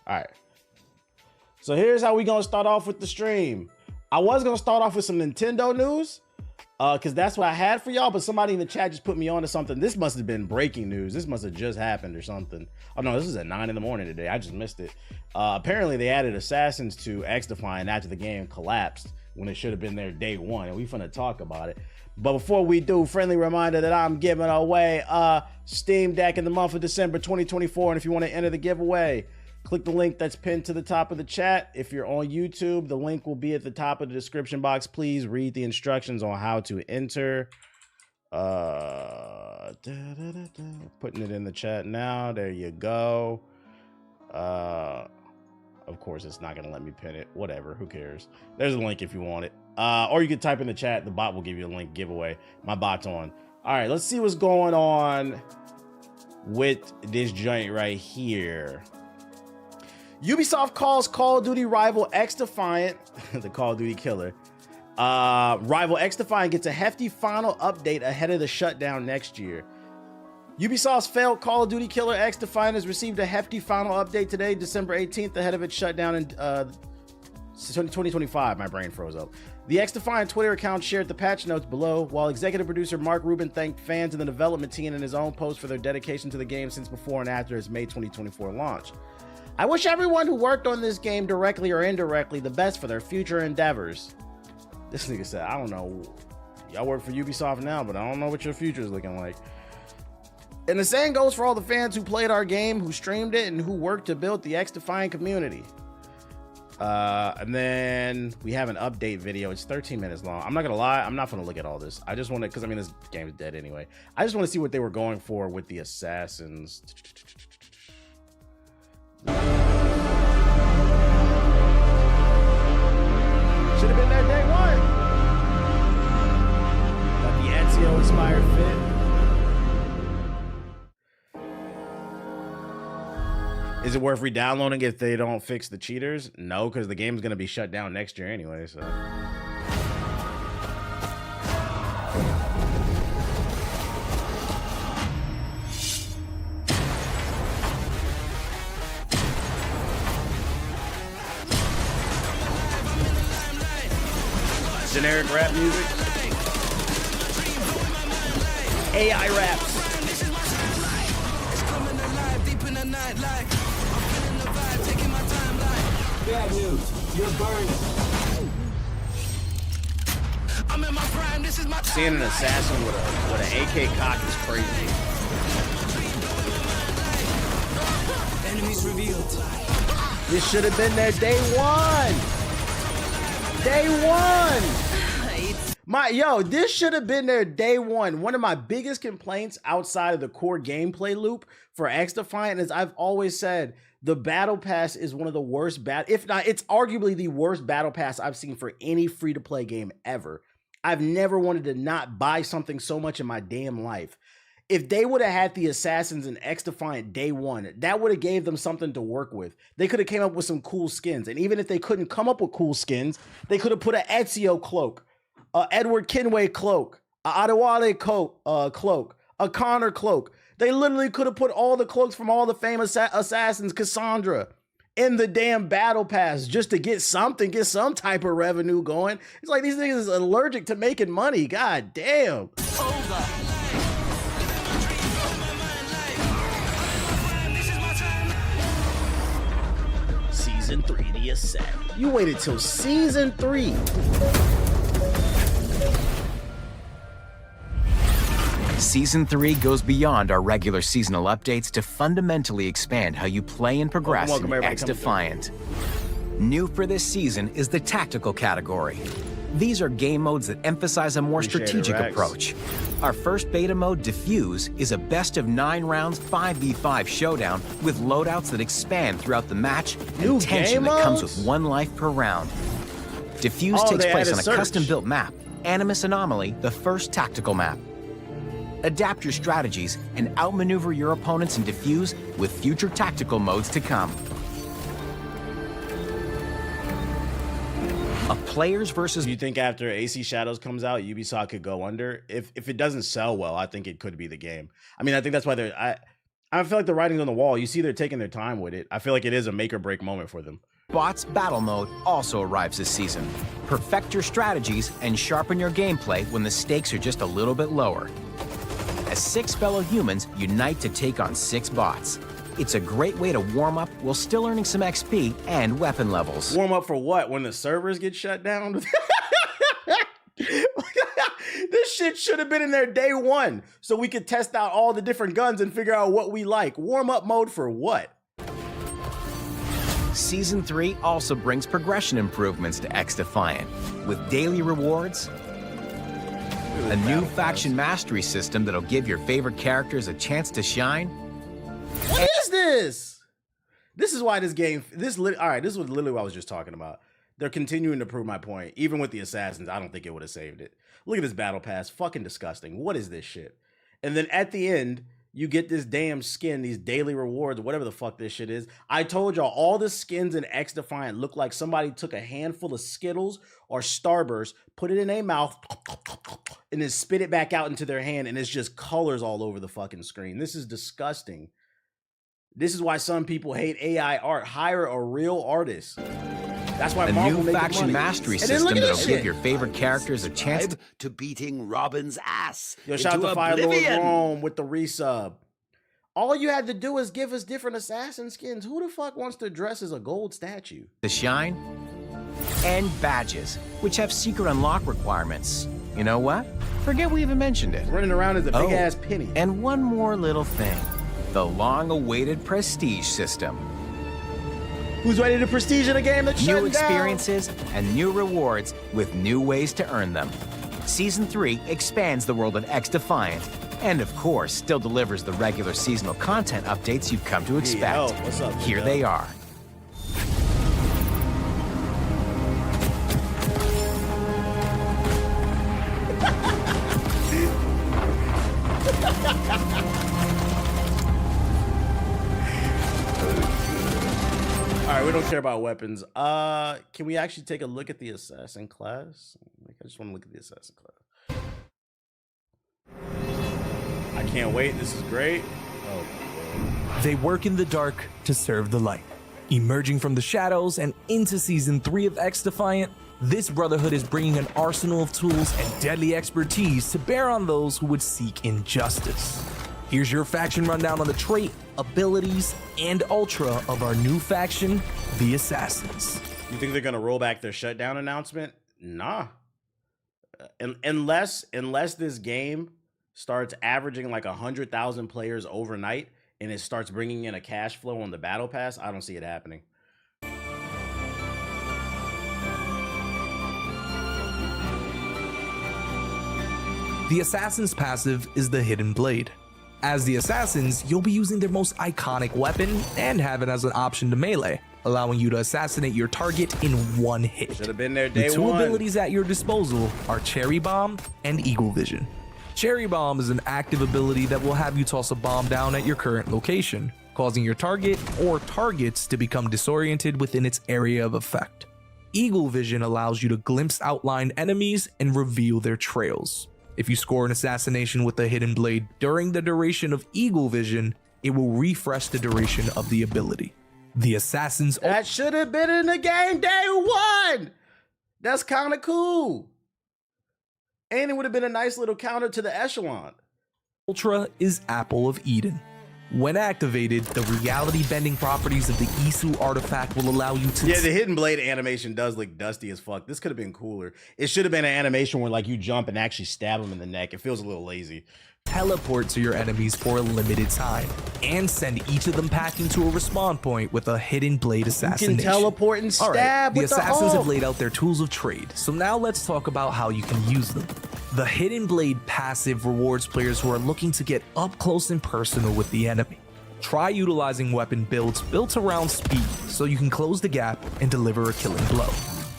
All right. So here's how we gonna start off with the stream. I was gonna start off with some Nintendo news, because that's what I had for y'all, but somebody in the chat just put me on to something. This must have been breaking news. This must have just happened or something. Oh no, this is at 9 in the morning today. I just missed it. Apparently they added assassins to xDefiant after the game collapsed when it should have been there day one, and we finna talk about it. But before we do, friendly reminder that I'm giving away a Steam Deck in the month of December 2024, and if you want to enter the giveaway, click the link that's pinned to the top of the chat. If you're on YouTube, the link will be at the top of the description box. Please read the instructions on how to enter. Putting it in the chat now. There you go. Of course, it's not going to let me pin it. Whatever. Who cares? There's a link if you want it. Or you can type in the chat. The bot will give you a link giveaway. My bot's on. All right, let's see what's going on with this joint right here. Ubisoft calls Call of Duty rival xDefiant, the Call of Duty killer. Rival xDefiant gets a hefty final update ahead of the shutdown next year. Ubisoft's failed Call of Duty killer xDefiant has received a hefty final update today, December 18th, ahead of its shutdown in 2025. My brain froze up. The xDefiant Twitter account shared the patch notes below, while executive producer Mark Rubin thanked fans and the development team in his own post for their dedication to the game since before and after its May 2024 launch. I wish everyone who worked on this game directly or indirectly the best for their future endeavors. This nigga said, I don't know. Y'all work for Ubisoft now, but I don't know what your future is looking like. And the same goes for all the fans who played our game, who streamed it, and who worked to build the xDefiant community. And then we have an update video. It's 13 minutes long. I'm not gonna lie, I'm not gonna look at all this. I just want to, because I mean this game is dead anyway. I just want to see what they were going for with the assassins. Should have been there day one. Got the Ezio inspired fit. Is it worth re-downloading if they don't fix the cheaters? No, because the game's gonna be shut down next year anyway, so. Generic rap music. AI raps. Bad news. You're burned. I'm in my prime. This is my time. Seeing an assassin with an AK cock is crazy. Enemies revealed. This should have been there day one. Day one. This should have been there day one. One of my biggest complaints outside of the core gameplay loop for xDefiant is I've always said the battle pass is one of the worst if not, it's arguably the worst battle pass I've seen for any free-to-play game ever. I've never wanted to not buy something so much in my damn life. If they would have had the assassins in xDefiant day one, that would have gave them something to work with. They could have came up with some cool skins. And even if they couldn't come up with cool skins, they could have put an Ezio cloak, a Edward Kenway cloak, a Adewale cloak, a Connor cloak. They literally could have put all the cloaks from all the famous assassins, Cassandra, in the damn battle pass just to get something, get some type of revenue going. It's like these niggas are allergic to making money. God damn. Over. Season 3, the assassin. You waited till season 3. Season 3 goes beyond our regular seasonal updates to fundamentally expand how you play and progress in xDefiant. New for this season is the tactical category. These are game modes that emphasize a more strategic approach. Our first beta mode, Diffuse, is a best of 9 rounds 5v5 showdown with loadouts that expand throughout the match and tension that comes with 1 life per round. Diffuse takes place on a custom-built map, Animus Anomaly, the first tactical map. Adapt your strategies and outmaneuver your opponents in Diffuse with future tactical modes to come. A players versus... Do you think after AC Shadows comes out, Ubisoft could go under? If it doesn't sell well, I think it could be the game. I mean, I think that's why I feel like the writing's on the wall. You see they're taking their time with it. I feel like it is a make or break moment for them. Bots Battle Mode also arrives this season. Perfect your strategies and sharpen your gameplay when the stakes are just a little bit lower. As 6 fellow humans unite to take on 6 bots. It's a great way to warm up while still earning some XP and weapon levels. Warm up for what? When the servers get shut down? This shit should have been in there day one so we could test out all the different guns and figure out what we like. Warm up mode for what? Season 3 also brings progression improvements to xDefiant, with daily rewards, a new faction mastery system that'll give your favorite characters a chance to shine. What is this? This is why this game, all right, this is literally what I was just talking about. They're continuing to prove my point. Even with the assassins, I don't think it would have saved it. Look at this battle pass, fucking disgusting. What is this shit? And then at the end, you get this damn skin, these daily rewards, whatever the fuck this shit is. I told y'all, all the skins in xDefiant look like somebody took a handful of Skittles or Starburst, put it in their mouth, and then spit it back out into their hand, and it's just colors all over the fucking screen. This is disgusting. This is why some people hate AI art. Hire a real artist. That's why a Marvel new faction mastery system that'll give your favorite characters a chance to beating Robin's ass. Yo, shout out to Fire Lord Rome with the resub. All you had to do is give us different assassin skins. Who the fuck wants to dress as a gold statue? To shine, and badges, which have secret unlock requirements. You know what? Forget we even mentioned it. Running around as a big ass penny. And one more little thing. The long-awaited prestige system. Who's ready to prestige in a game that's shutting down? New experiences and new rewards with new ways to earn them. Season 3 expands the world of xDefiant, and of course, still delivers the regular seasonal content updates you've come to expect. What's up, Here they are. All right, we don't care about weapons. Can we actually take a look at the assassin class? I just want to look at the assassin class. I can't wait. This is great. Oh, they work in the dark to serve the light. Emerging from the shadows and into Season 3 of xDefiant, this brotherhood is bringing an arsenal of tools and deadly expertise to bear on those who would seek injustice. Here's your faction rundown on the trait, abilities, and ultra of our new faction, the Assassins. You think they're gonna roll back their shutdown announcement? Nah. Unless this game starts averaging like 100,000 players overnight and it starts bringing in a cash flow on the battle pass, I don't see it happening. The Assassin's passive is the Hidden Blade. As the Assassins, you'll be using their most iconic weapon and have it as an option to melee, allowing you to assassinate your target in one hit. Should have been there day one. The two one. abilities at your disposal are Cherry Bomb and Eagle Vision. Cherry Bomb is an active ability that will have you toss a bomb down at your current location, causing your target or targets to become disoriented within its area of effect. Eagle Vision allows you to glimpse outlined enemies and reveal their trails. If you score an assassination with the Hidden Blade during the duration of Eagle Vision, it will refresh the duration of the ability. The Assassin's... That should have been in the game day one! That's kind of cool. And it would have been a nice little counter to the Echelon. Ultra is Apple of Eden. When activated, the reality-bending properties of the Isu artifact will allow you to... Yeah, the Hidden Blade animation does look dusty as fuck. This could have been cooler. It should have been an animation where like you jump and actually stab them in the neck. It feels a little lazy. Teleport to your enemies for a limited time, and send each of them packing to a respawn point with a Hidden Blade assassination. You can teleport and stab. Alright, the with Assassins the have laid out their tools of trade, so now let's talk about how you can use them. The Hidden Blade passive rewards players who are looking to get up close and personal with the enemy. Try utilizing weapon builds built around speed so you can close the gap and deliver a killing blow.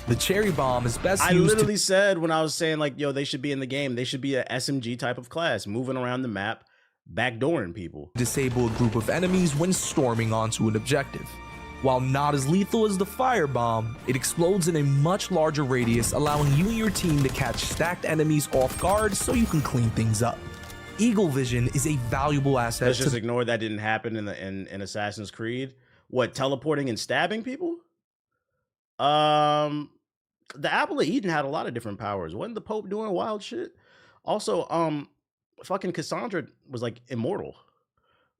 The Cherry Bomb is best used. I literally said when I was saying like, yo, they should be in the game. They should be a SMG type of class, moving around the map, backdooring people. Disable a group of enemies when storming onto an objective. While not as lethal as the Fire Bomb, it explodes in a much larger radius, allowing you and your team to catch stacked enemies off guard so you can clean things up. Eagle vision is a valuable asset. Let's just ignore that didn't happen in Assassin's Creed. What, teleporting and stabbing people? The Apple of Eden had a lot of different powers. Wasn't the Pope doing wild shit? Also, fucking Cassandra was like immortal.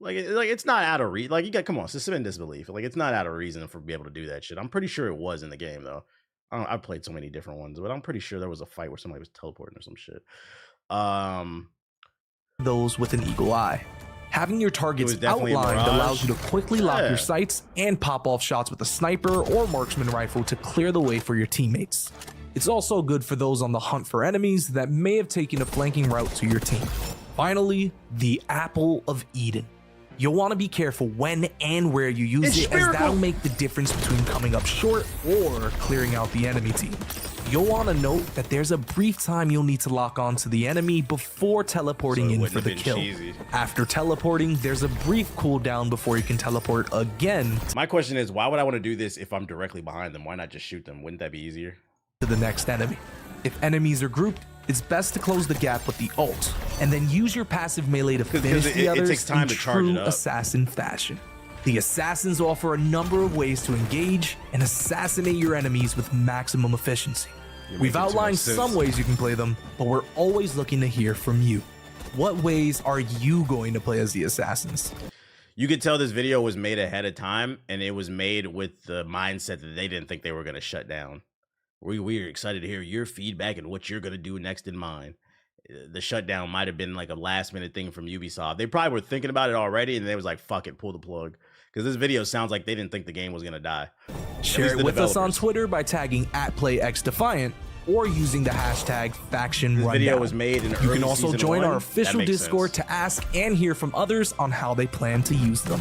Like it's not out of reason. Like you got, come on, suspend disbelief. Like it's not out of reason for be able to do that shit. I'm pretty sure it was in the game though. I've played so many different ones, but I'm pretty sure there was a fight where somebody was teleporting or some shit. Those with an eagle eye. Having your targets outlined allows you to quickly lock your sights and pop off shots with a sniper or marksman rifle to clear the way for your teammates. It's also good for those on the hunt for enemies that may have taken a flanking route to your team. Finally, the Apple of Eden. You'll want to be careful when and where you use it, as that'll make the difference between coming up short or clearing out the enemy team. You'll want to note that there's a brief time you'll need to lock on to the enemy before teleporting in for the kill. Cheesy. After teleporting, there's a brief cooldown before you can teleport again. My question is, why would I want to do this if I'm directly behind them? Why not just shoot them? Wouldn't that be easier? To the next enemy. If enemies are grouped, it's best to close the gap with the ult, and then use your passive melee to finish the others takes time in true assassin fashion. The assassins offer a number of ways to engage and assassinate your enemies with maximum efficiency. We've outlined some ways you can play them, but we're always looking to hear from you. What ways are you going to play as the assassins? You could tell this video was made ahead of time, and it was made with the mindset that they didn't think they were going to shut down. We're excited to hear your feedback and what you're going to do next in mind. The shutdown might have been like a last minute thing from Ubisoft. They probably were thinking about it already, and they was like, fuck it, pull the plug. Because this video sounds like they didn't think the game was going to die. Share it with us on Twitter by tagging @PlayXDefiant or using the hashtag #FactionRundown. This video was made in early You can also join our official Discord sense. to ask and hear from others on how they plan to use them.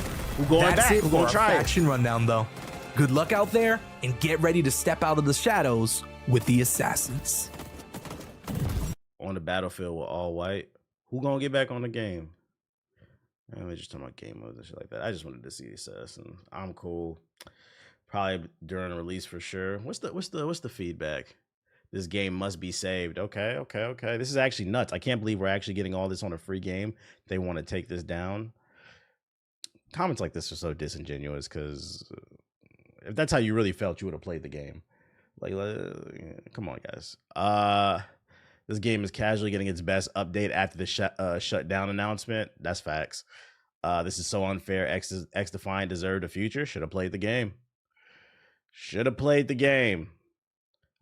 That's it for our Faction Rundown, though. Good luck out there, and get ready to step out of the shadows with the assassins. On the battlefield with all white. Who gonna get back on the game? We're just talking about game modes and shit like that. I just wanted to see the assassin. I'm cool. Probably during release for sure. What's the feedback? This game must be saved. Okay. This is actually nuts. I can't believe we're actually getting all this on a free game. They want to take this down. Comments like this are so disingenuous, because if that's how you really felt, you would have played the game. Like, come on, guys. This game is casually getting its best update after the shutdown announcement. That's facts. This is so unfair. xDefiant deserved a future. Should have played the game.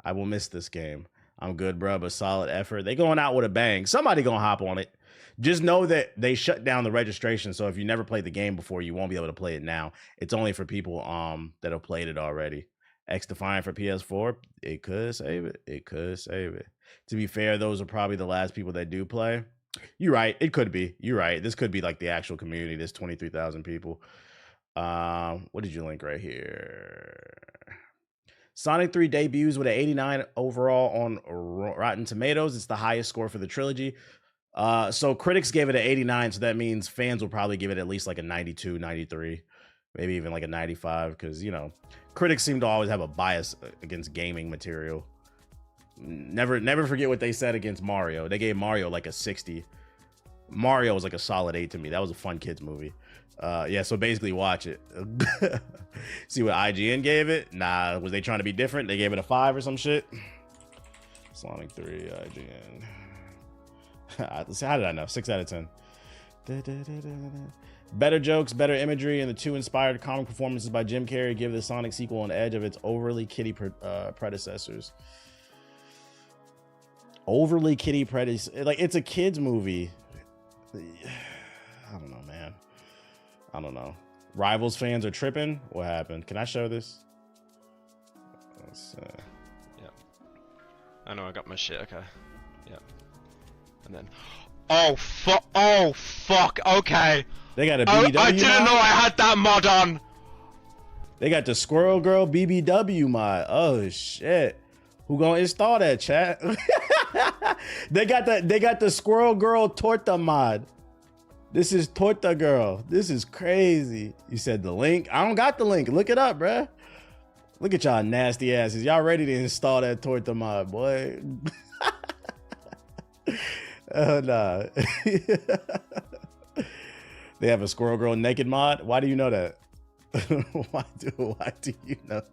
I will miss this game. I'm good, bro, but solid effort. They going out with a bang. Somebody gonna hop on it. Just know that they shut down the registration, so if you never played the game before, you won't be able to play it now. It's only for people that have played it already. xDefiant for PS4, it could save it. To be fair, those are probably the last people that do play. You're right. It could be. You're right. This could be like the actual community. This 23,000 people. What did you link right here? Sonic 3 debuts with an 89 overall on Rotten Tomatoes. It's the highest score for the trilogy. So critics gave it an 89, so that means fans will probably give it at least like a 92, 93, maybe even like a 95, because, you know, critics seem to always have a bias against gaming material. Never forget what they said against Mario. They gave Mario like a 60. Mario was like a solid 8 to me. That was a fun kids movie. Yeah, so basically watch it. See what IGN gave it? Nah, was they trying to be different? They gave it a 5 or some shit. Sonic 3 IGN. How did I know? 6 out of 10. Better jokes, better imagery, and the 2 inspired comic performances by Jim Carrey give the Sonic sequel an edge of its overly kiddie predecessors. Overly kiddie predecessors. Like, it's a kid's movie. I don't know, man. I don't know. Rivals fans are tripping. What happened? Can I show this? Yeah. I know, I got my shit. Okay. Yeah. And then, oh fuck, okay. They got a BBW I didn't know I had that mod on. They got the Squirrel Girl BBW mod. Oh shit. Who gonna install that, chat? They got the Squirrel Girl Torta mod. This is Torta Girl. This is crazy. You said the link? I don't got the link. Look it up, bruh. Look at y'all nasty asses. Y'all ready to install that Torta mod, boy. Oh, nah. They have a Squirrel Girl naked mod. Why do you know that? Why do you know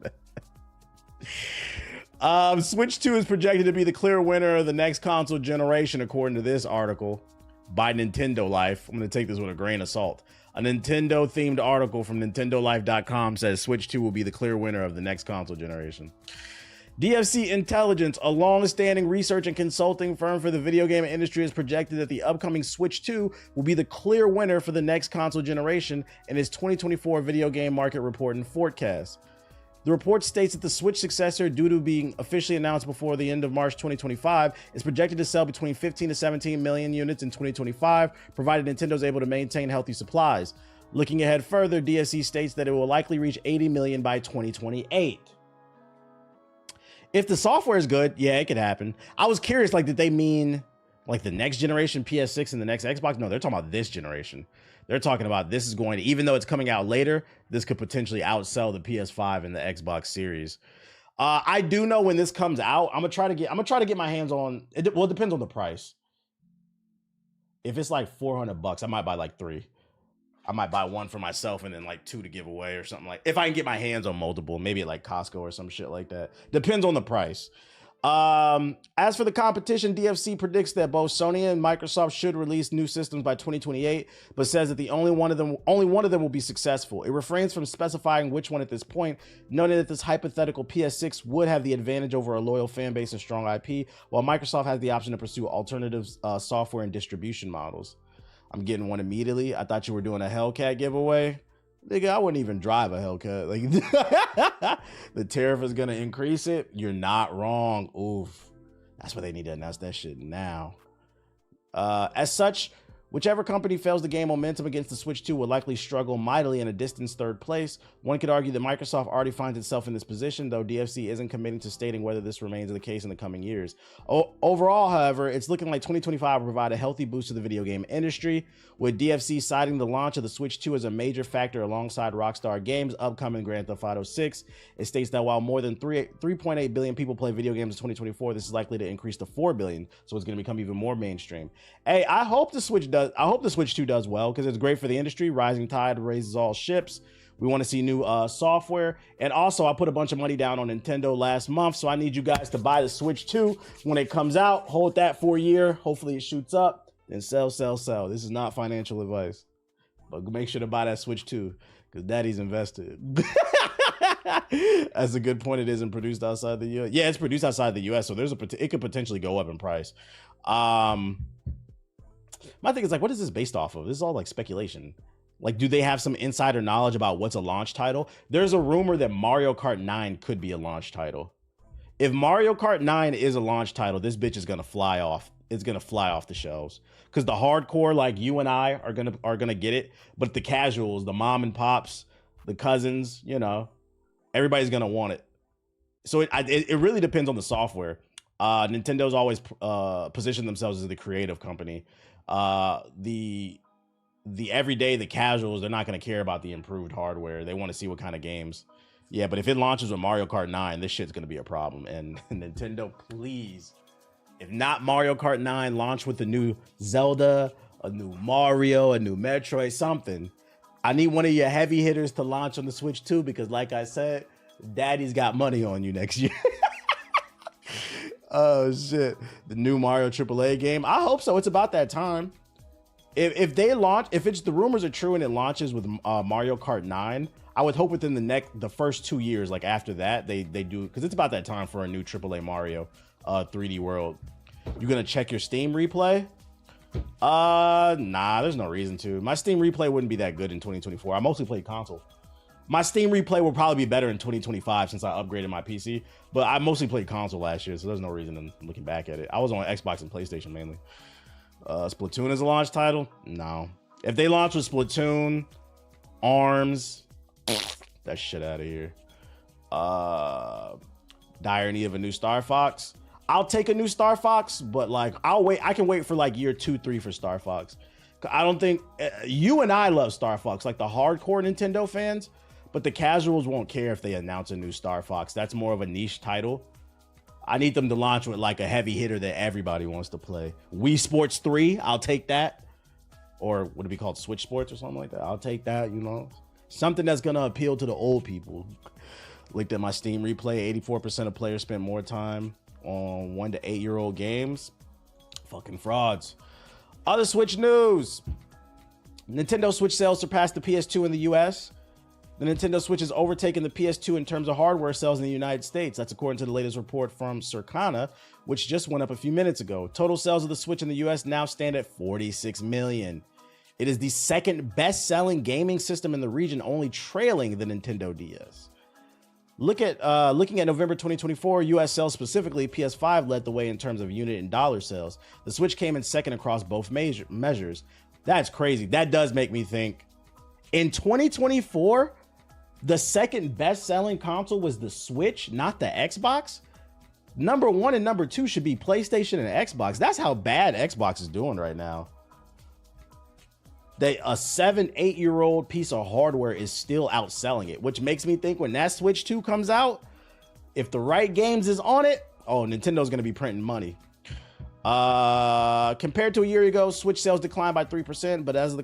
that? Switch 2 is projected to be the clear winner of the next console generation, according to this article by Nintendo Life. I'm going to take this with a grain of salt. A Nintendo-themed article from NintendoLife.com says Switch 2 will be the clear winner of the next console generation. DFC Intelligence, a long-standing research and consulting firm for the video game industry, has projected that the upcoming Switch 2 will be the clear winner for the next console generation in its 2024 video game market report and forecast. The report states that the Switch successor, due to being officially announced before the end of March 2025, is projected to sell between 15 to 17 million units in 2025, provided Nintendo is able to maintain healthy supplies. Looking ahead further, DFC states that it will likely reach 80 million by 2028. If the software is good, yeah, it could happen. I was curious, like, did they mean like the next generation PS6 and the next Xbox? No, they're talking about this generation. They're talking about this is going to, even though it's coming out later, this could potentially outsell the PS5 and the Xbox Series. I do know when this comes out, I'm gonna try to get my hands on it. Well, it depends on the price. If it's like $400, I might buy like 3. I might buy 1 for myself and then like 2 to give away or something, like if I can get my hands on multiple, maybe at like Costco or some shit like that. Depends on the price. As for the competition, DFC predicts that both Sony and Microsoft should release new systems by 2028, but says that only one of them will be successful. It refrains from specifying which one at this point, noting that this hypothetical PS6 would have the advantage over a loyal fan base and strong IP, while Microsoft has the option to pursue alternative software and distribution models. I'm getting one immediately. I thought you were doing a Hellcat giveaway. Nigga, I wouldn't even drive a Hellcat. Like, the tariff is gonna increase it. You're not wrong. Oof. That's why they need to announce that shit now. As such, whichever company fails to gain momentum against the Switch 2 will likely struggle mightily in a distant third place. One could argue that Microsoft already finds itself in this position, though DFC isn't committing to stating whether this remains the case in the coming years. Overall, however, it's looking like 2025 will provide a healthy boost to the video game industry, with DFC citing the launch of the Switch 2 as a major factor alongside Rockstar Games' upcoming Grand Theft Auto 6. It states that while more than 3.8 billion people play video games in 2024, this is likely to increase to 4 billion, so it's going to become even more mainstream. Hey, I hope the Switch 2 does well, because it's great for the industry. Rising tide raises all ships. We want to see new software. And also, I put a bunch of money down on Nintendo last month, so I need you guys to buy the Switch 2 when it comes out. Hold that for a year. Hopefully it shoots up. Then sell. This is not financial advice. But make sure to buy that Switch 2, because daddy's invested. That's a good point. It isn't produced outside the US. Yeah, it's produced outside the US, so it could potentially go up in price. My thing is, like, what is this based off of? This is all like speculation. Like, do they have some insider knowledge about what's a launch title? There's a rumor that Mario Kart 9 could be a launch title. If Mario Kart 9 is a launch title, this bitch is gonna fly off. It's gonna fly off the shelves, because the hardcore, like you and I, are gonna get it, but the casuals, the mom and pops, the cousins, you know, everybody's gonna want it. So it really depends on the software. Nintendo's always positioned themselves as the creative company. The everyday, the casuals, they're not going to care about the improved hardware. They want to see what kind of games. Yeah, but if it launches with Mario Kart 9, this shit's going to be a problem. And Nintendo, please, if not Mario Kart 9, launch with the new Zelda, a new Mario, a new Metroid, something. I need one of your heavy hitters to launch on the Switch 2, because like I said, daddy's got money on you next year. Oh shit, the new Mario AAA game. I hope so. It's about that time. If they launch, if the rumors are true and it launches with Mario Kart 9, I would hope within the first 2 years, like after that, they do, because it's about that time for a new AAA Mario 3D World. You gonna check your Steam replay? Nah, there's no reason to. My Steam replay wouldn't be that good in 2024. I mostly play console. My Steam replay will probably be better in 2025 since I upgraded my PC, but I mostly played console last year, so there's no reason in looking back at it. I was on Xbox and PlayStation mainly. Splatoon is a launch title? No. If they launch with Splatoon, ARMS, that shit out of here. Dire need of a new Star Fox. I'll take a new Star Fox, but like I can wait for like year 2, 3 for Star Fox. I don't think you and I love Star Fox, like the hardcore Nintendo fans. But the casuals won't care if they announce a new Star Fox. That's more of a niche title. I need them to launch with like a heavy hitter that everybody wants to play. Wii Sports 3, I'll take that. Or would it be called Switch Sports or something like that? I'll take that, you know. Something that's gonna appeal to the old people. Looked at my Steam replay, 84% of players spent more time on 1 to 8-year-old games. Fucking frauds. Other Switch news. Nintendo Switch sales surpassed the PS2 in the US. The Nintendo Switch has overtaken the PS2 in terms of hardware sales in the United States. That's according to the latest report from Circana, which just went up a few minutes ago. Total sales of the Switch in the US now stand at 46 million. It is the second best-selling gaming system in the region, only trailing the Nintendo DS. Looking at November 2024, US sales specifically, PS5 led the way in terms of unit and dollar sales. The Switch came in second across both measures. That's crazy. That does make me think. In 2024, the second best-selling console was the Switch, not the Xbox. Number 1 and number 2 should be PlayStation and Xbox. That's how bad Xbox is doing right now. A 7-8-year-old piece of hardware is still outselling it, which makes me think when that Switch 2 comes out, if the right games is on it, oh, Nintendo's going to be printing money. Compared to a year ago, Switch sales declined by 3%, but as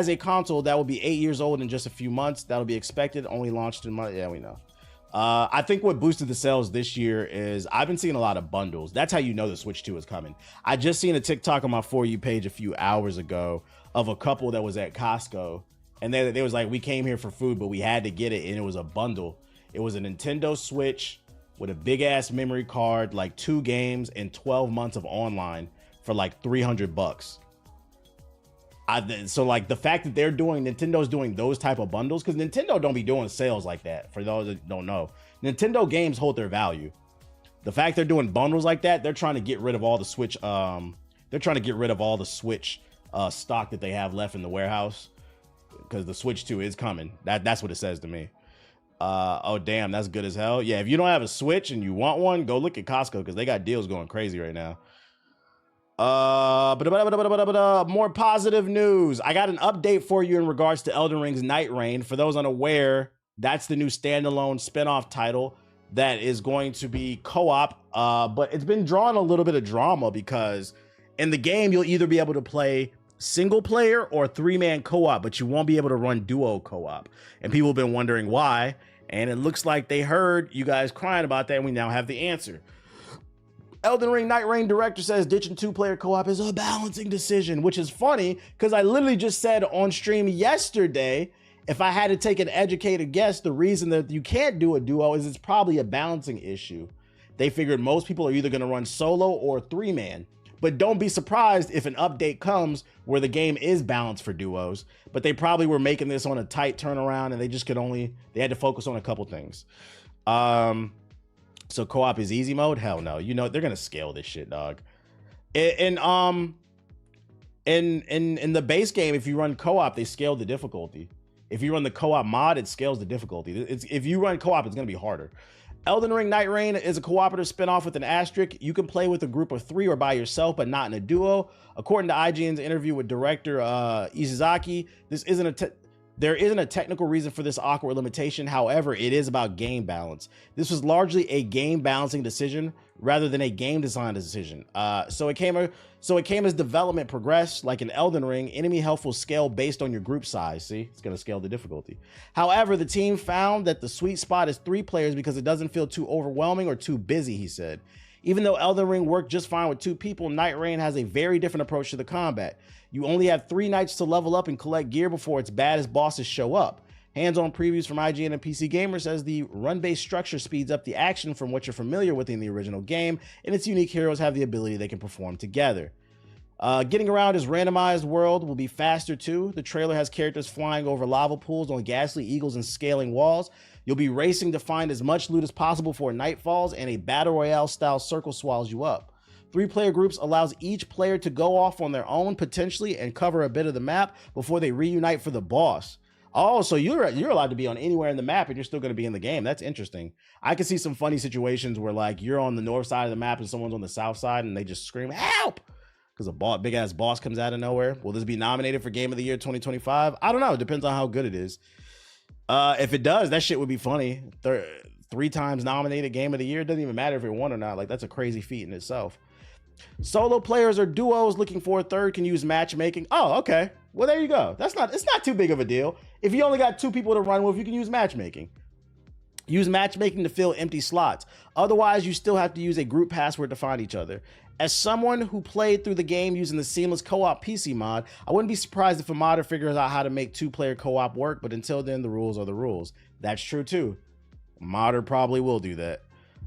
a console, that will be 8 years old in just a few months. That'll be expected. Only launched in March. Yeah, we know. I think what boosted the sales this year is I've been seeing a lot of bundles. That's how you know the Switch 2 is coming. I just seen a TikTok on my For You page a few hours ago of a couple that was at Costco. And they was like, we came here for food, but we had to get it. And it was a bundle. It was a Nintendo Switch with a big ass memory card, like 2 games and 12 months of online for like $300. So like the fact that Nintendo's doing those type of bundles, because Nintendo don't be doing sales like that. For those that don't know, Nintendo games hold their value. The fact they're doing bundles like that, they're trying to get rid of all the Switch. They're trying to get rid of all the Switch stock that they have left in the warehouse, because the Switch 2 is coming. That's what it says to me. Oh damn, that's good as hell. Yeah, if you don't have a Switch and you want one, go look at Costco because they got deals going crazy right now. More positive news. I got an update for you in regards to Elden Ring's Nightreign. For those unaware, that's the new standalone spinoff title that is going to be co-op. But it's been drawing a little bit of drama because in the game, you'll either be able to play single player or 3-man co-op, but you won't be able to run duo co-op. And people have been wondering why. And it looks like they heard you guys crying about that, and we now have the answer. Elden Ring Nightreign director says ditching 2-player co-op is a balancing decision, which is funny because I literally just said on stream yesterday, if I had to take an educated guess, the reason that you can't do a duo is it's probably a balancing issue. They figured most people are either going to run solo or 3-man, but don't be surprised if an update comes where the game is balanced for duos, but they probably were making this on a tight turnaround and they had to focus on a couple things. So co-op is easy mode? Hell no. You know, they're going to scale this shit, dog. In the base game, if you run co-op, they scale the difficulty. If you run the co-op mod, it scales the difficulty. If you run co-op, it's going to be harder. Elden Ring Nightreign is a cooperative spinoff with an asterisk. You can play with a group of 3 or by yourself, but not in a duo. According to IGN's interview with director Izuzaki, there isn't a technical reason for this awkward limitation. However, it is about game balance. This was largely a game balancing decision rather than a game design decision. So it came as development progressed. Like in Elden Ring, enemy health will scale based on your group size. See, it's going to scale the difficulty. However, the team found that the sweet spot is 3 players because it doesn't feel too overwhelming or too busy, he said. Even though Elden Ring worked just fine with 2 people, Nightreign has a very different approach to the combat. You only have 3 nights to level up and collect gear before its baddest bosses show up. Hands-on previews from IGN and PC Gamer says the run-based structure speeds up the action from what you're familiar with in the original game, and its unique heroes have the ability they can perform together. Getting around his randomized world will be faster too. The trailer has characters flying over lava pools on ghastly eagles and scaling walls. You'll be racing to find as much loot as possible before night falls, and a battle royale style circle swallows you up. 3-player groups allows each player to go off on their own potentially and cover a bit of the map before they reunite for the boss. Oh, so you're allowed to be on anywhere in the map and you're still going to be in the game. That's interesting. I can see some funny situations where like you're on the north side of the map and someone's on the south side and they just scream help because a big ass boss comes out of nowhere. Will this be nominated for Game of the Year 2025? I don't know. It depends on how good it is. If it does, that shit would be funny. 3 times nominated game of the year. It doesn't even matter if it won or not. Like, that's a crazy feat in itself. Solo players or duos looking for a third can use matchmaking. Oh, okay. Well, there you go. It's not too big of a deal. If you only got 2 people to run with, you can use matchmaking. Use matchmaking to fill empty slots. Otherwise, you still have to use a group password to find each other. As someone who played through the game using the seamless co-op PC mod, I wouldn't be surprised if a modder figures out how to make 2-player co-op work, but until then, the rules are the rules. That's true too. A modder probably will do that.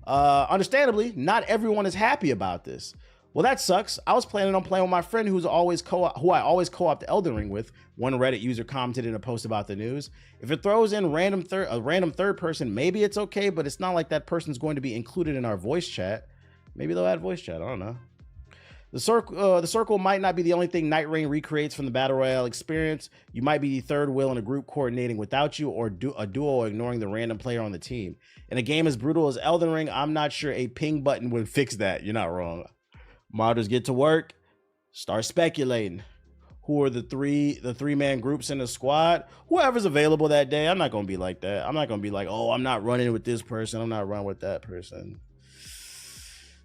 Understandably, not everyone is happy about this. Well, that sucks. I was planning on playing with my friend who I always co-op the Elden Ring with. One Reddit user commented in a post about the news. If it throws in a random third person, maybe it's okay, but it's not like that person's going to be included in our voice chat. Maybe they'll add voice chat. I don't know. The circle might not be the only thing Nightreign recreates from the Battle Royale experience. You might be the third wheel in a group coordinating without you, or a duo ignoring the random player on the team. In a game as brutal as Elden Ring, I'm not sure a ping button would fix that. You're not wrong. Modders get to work. Start speculating. Who are the three-man groups in the squad? Whoever's available that day. I'm not going to be like that. I'm not going to be like, oh, I'm not running with this person. I'm not running with that person.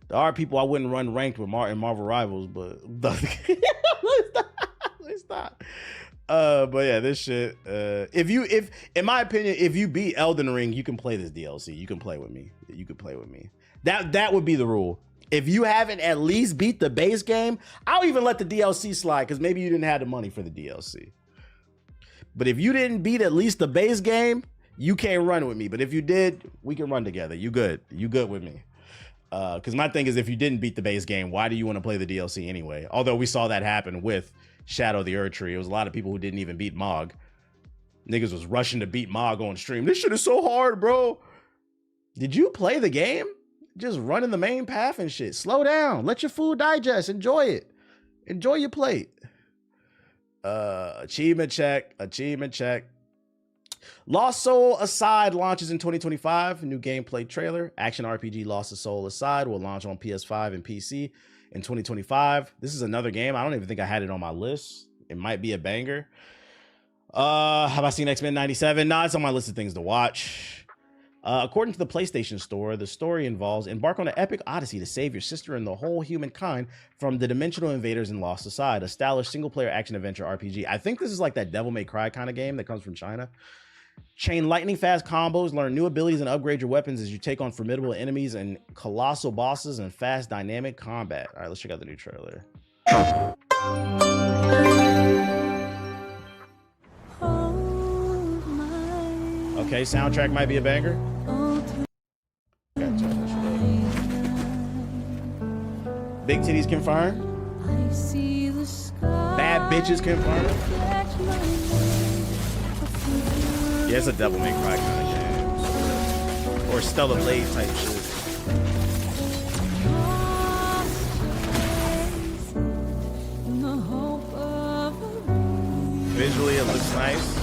There are people I wouldn't run ranked with in Marvel Rivals, but it's not. But yeah, this shit. If in my opinion, if you beat Elden Ring, you can play this DLC. You can play with me. You can play with me. That would be the rule. If you haven't at least beat the base game, I'll even let the DLC slide because maybe you didn't have the money for the DLC. But if you didn't beat at least the base game, you can't run with me. But if you did, we can run together. You good. You good with me. Because my thing is, if you didn't beat the base game, why do you want to play the DLC anyway? Although we saw that happen with Shadow of the Erdtree. It was a lot of people who didn't even beat Mog. Niggas was rushing to beat Mog on stream. This shit is so hard, bro. Did you play the game? Just running the main path and shit. Slow down. Let your food digest. Enjoy it. Enjoy your plate. Achievement check. Achievement check. Lost Soul Aside launches in 2025. New gameplay trailer. Action RPG Lost Soul Aside will launch on PS5 and PC in 2025. This is another game. I don't even think I had it on my list. It might be a banger. Have I seen X-Men 97? Nah, it's on my list of things to watch. According to the PlayStation Store, the story involves embark on an epic odyssey to save your sister and the whole humankind from the dimensional invaders in Lost Aside, a stylish single-player action-adventure RPG. I think this is like that Devil May Cry kind of game that comes from China. Chain lightning-fast combos, learn new abilities, and upgrade your weapons as you take on formidable enemies and colossal bosses and fast, dynamic combat. All right, let's check out the new trailer. Okay, soundtrack might be a banger. Big titties confirmed. Bad bitches confirmed. Yeah, it's a Devil May Cry kind of game. Or Stellar Blade type shit. Visually, it looks nice.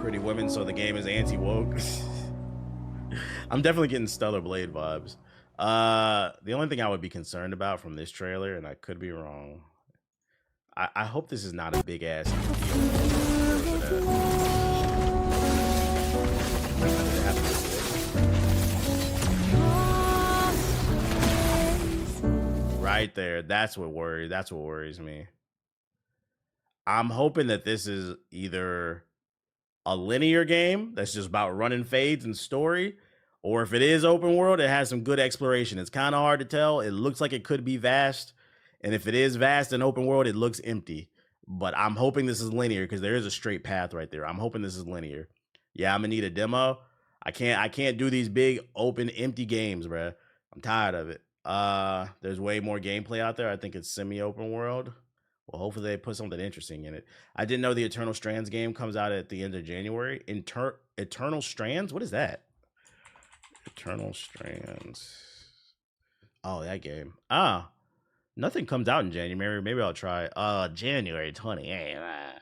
Pretty women, so the game is anti-woke. I'm definitely getting Stellar Blade vibes. The only thing I would be concerned about from this trailer, and I could be wrong, I hope this is not a big ass right there. That's what worries me. I'm hoping that this is either a linear game that's just about running fades and story, or if it is open world, it has some good exploration. It's kind of hard to tell. It looks like it could be vast, and if it is vast and open world, it looks empty. But I'm hoping this is linear because there is a straight path right there. I'm hoping this is linear. Yeah, I'm gonna need a demo. I can't do these big open empty games, bruh. I'm tired of it. There's way more gameplay out there. I think it's semi-open world. Well, hopefully they put something interesting in it. I didn't know the Eternal Strands game comes out at the end of January. Eternal Strands? What is that? Eternal Strands. Oh, that game. Nothing comes out in January. Maybe I'll try. January 28th.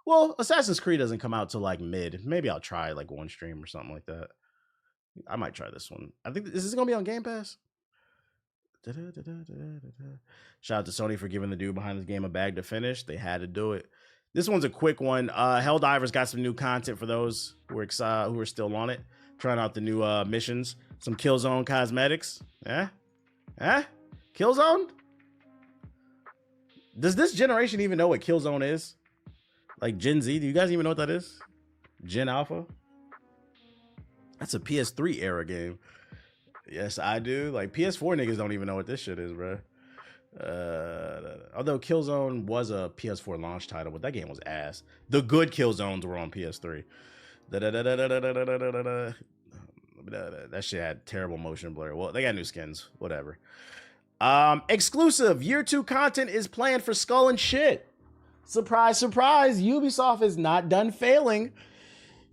Well, Assassin's Creed doesn't come out till like mid. Maybe I'll try like one stream or something like that. I might try this one. I think, is this gonna be on Game Pass? Shout out to Sony for giving the dude behind this game a bag to finish. They had to do it. This one's a quick one. Helldivers got some new content for those who are excited, who are still on it. Trying out the new missions. Some Killzone cosmetics. Killzone? Does this generation even know what Killzone is? Like Gen Z, do you guys even know what that is? Gen Alpha? That's a PS3 era game. Yes, I do. Like PS4 niggas don't even know what this shit is, bro. Although Killzone was a PS4 launch title, but that game was ass. The good Killzones were on PS3. That shit had terrible motion blur. Well, they got new skins. Whatever. Exclusive year 2 content is planned for Skull and Shit. Surprise, surprise. Ubisoft is not done failing.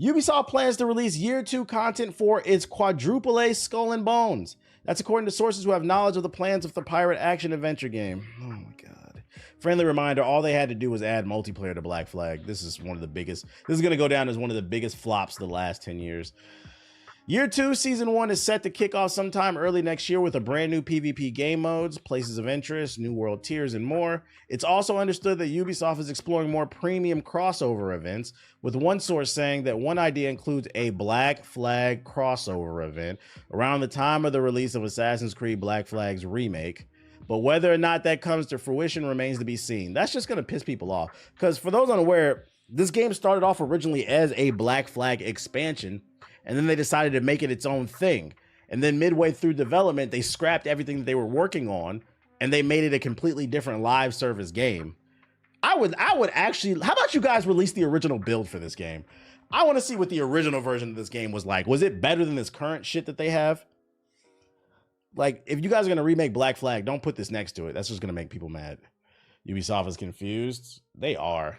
Ubisoft plans to release year 2 content for its quadruple A Skull and Bones. That's according to sources who have knowledge of the plans of the pirate action adventure game. Oh my god. Friendly reminder, all they had to do was add multiplayer to Black Flag. This is going to go down as one of the biggest flops of the last 10 years. Year 2, Season 1 is set to kick off sometime early next year with a brand new PvP game modes, places of interest, new world tiers, and more. It's also understood that Ubisoft is exploring more premium crossover events, with one source saying that one idea includes a Black Flag crossover event around the time of the release of Assassin's Creed Black Flag's remake. But whether or not that comes to fruition remains to be seen. That's just going to piss people off. Because for those unaware, this game started off originally as a Black Flag expansion, and then they decided to make it its own thing. And then midway through development, they scrapped everything that they were working on, and they made it a completely different live service game. I would actually, how about you guys release the original build for this game? I want to see what the original version of this game was like. Was it better than this current shit that they have? Like, if you guys are going to remake Black Flag, don't put this next to it. That's just going to make people mad. Ubisoft is confused. They are.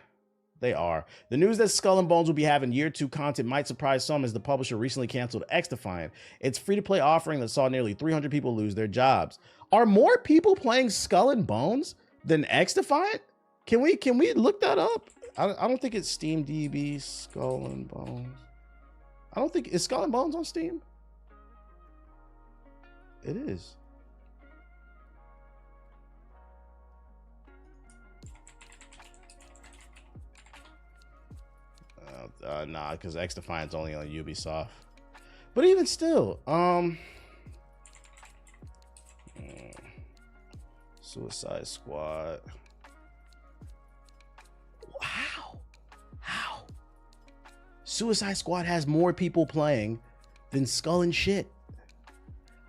They are. The news that Skull and Bones will be having year 2 content might surprise some, as the publisher recently canceled xDefiant, its free-to-play offering that saw nearly 300 people lose their jobs. Are more people playing Skull and Bones than xDefiant? Can we look that up? I don't think it's Steam DB Skull and Bones. I don't think, is Skull and Bones on Steam? It is. Nah, because xDefiant's only on Ubisoft. But even still, Suicide Squad. How? Suicide Squad has more people playing than Skull and Shit.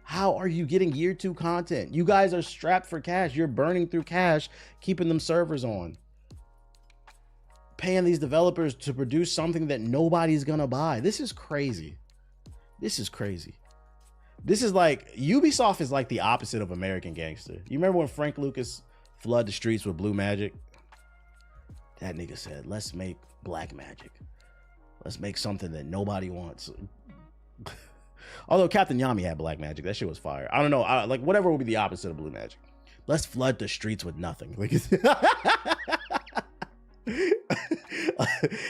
How are you getting year 2 content? You guys are strapped for cash. You're burning through cash, keeping them servers on. Paying these developers to produce something that nobody's gonna buy. This is crazy. This is crazy. This is like, Ubisoft is like the opposite of American Gangster. You remember when Frank Lucas flooded the streets with blue magic? That nigga said, let's make black magic. Let's make something that nobody wants. Although Captain Yami had black magic. That shit was fire. I don't know. Like, whatever would be the opposite of blue magic. Let's flood the streets with nothing. Like,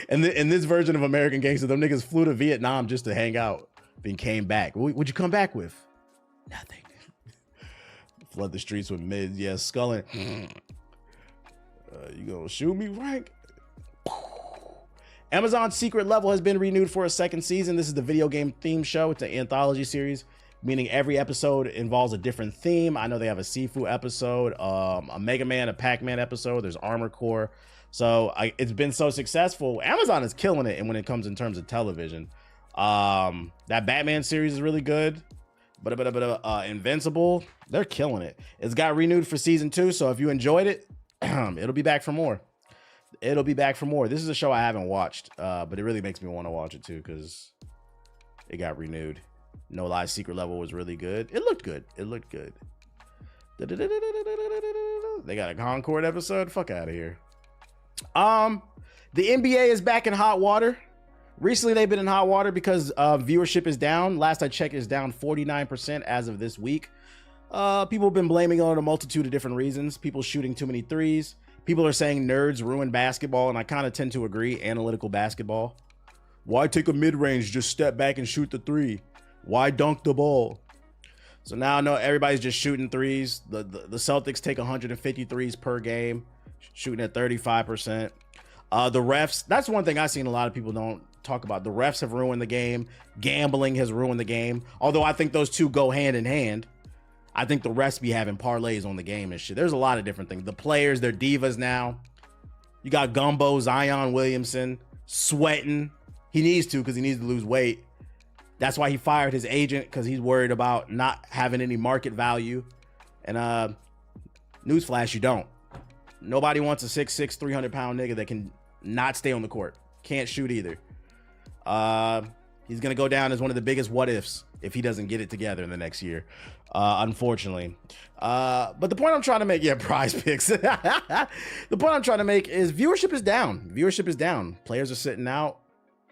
and in this version of American Gangster, them niggas flew to Vietnam just to hang out, then came back. What'd you come back with? Nothing. Flood the streets with mids. Yeah, sculling. You gonna shoot me, Frank? Amazon's Secret Level has been renewed for a second season. This is the video game theme show. It's an anthology series, meaning every episode involves a different theme. I know they have a Sifu episode, a Mega Man, a Pac-Man episode. There's Armor Core. So it's been so successful. Amazon is killing it. And when it comes in terms of television, that Batman series is really good. But Invincible, they're killing it. It's got renewed for season 2. So if you enjoyed it, it'll be back for more. It'll be back for more. This is a show I haven't watched, but it really makes me want to watch it too, because it got renewed. No Lie, Secret Level was really good. It looked good. It looked good. They got a Concord episode. Fuck out of here. The NBA is back in hot water. Recently, they've been in hot water because viewership is down. Last I checked, it's down 49% as of this week. People have been blaming it on a multitude of different reasons. People shooting too many threes. People are saying nerds ruin basketball, and I kind of tend to agree. Analytical basketball. Why take a mid-range? Just step back and shoot the three. Why dunk the ball? So now I know everybody's just shooting threes. The Celtics take 150 threes per game, shooting at 35%. The refs, that's one thing I've seen a lot of people don't talk about. The refs have ruined the game. Gambling has ruined the game. Although I think those two go hand in hand. I think the refs be having parlays on the game and shit. There's a lot of different things. The players, they're divas now. You got Gumbo, Zion Williamson, sweating. He needs to because he needs to lose weight. That's why he fired his agent, because he's worried about not having any market value. And newsflash, you don't. Nobody wants a 6'6", 300-pound nigga that can not stay on the court. Can't shoot either. He's going to go down as one of the biggest what-ifs if he doesn't get it together in the next year, unfortunately. But the point I'm trying to make, yeah, prize picks. The point I'm trying to make is viewership is down. Viewership is down. Players are sitting out.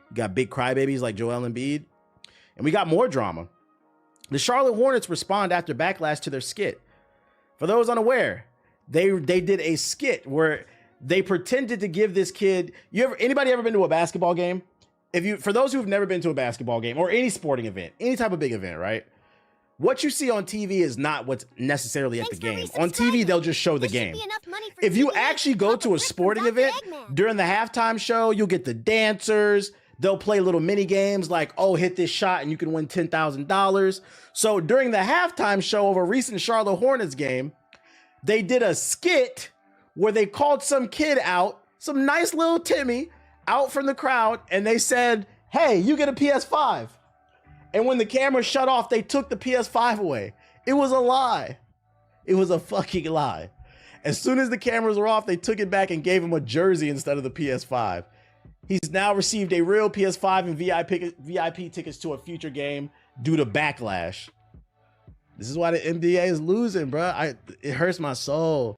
You got big crybabies like Joel Embiid. And we got more drama. The Charlotte Hornets respond after backlash to their skit. For those unaware, they did a skit where they pretended to give this kid. Anybody ever been to a basketball game? For those who've never been to a basketball game or any sporting event, any type of big event, right? What you see on TV is not what's necessarily at the game. On TV, they'll just show the game. If you actually go to a sporting event, during the halftime show, you'll get the dancers. They'll play little mini games like, oh, hit this shot and you can win $10,000. So during the halftime show of a recent Charlotte Hornets game, they did a skit where they called some kid out, some nice little Timmy, out from the crowd, and they said, hey, you get a PS5. And when the camera shut off, they took the PS5 away. It was a lie. It was a fucking lie. As soon as the cameras were off, they took it back and gave him a jersey instead of the PS5. He's now received a real PS5 and VIP tickets to a future game due to backlash. This is why the NBA is losing, bro. It hurts my soul.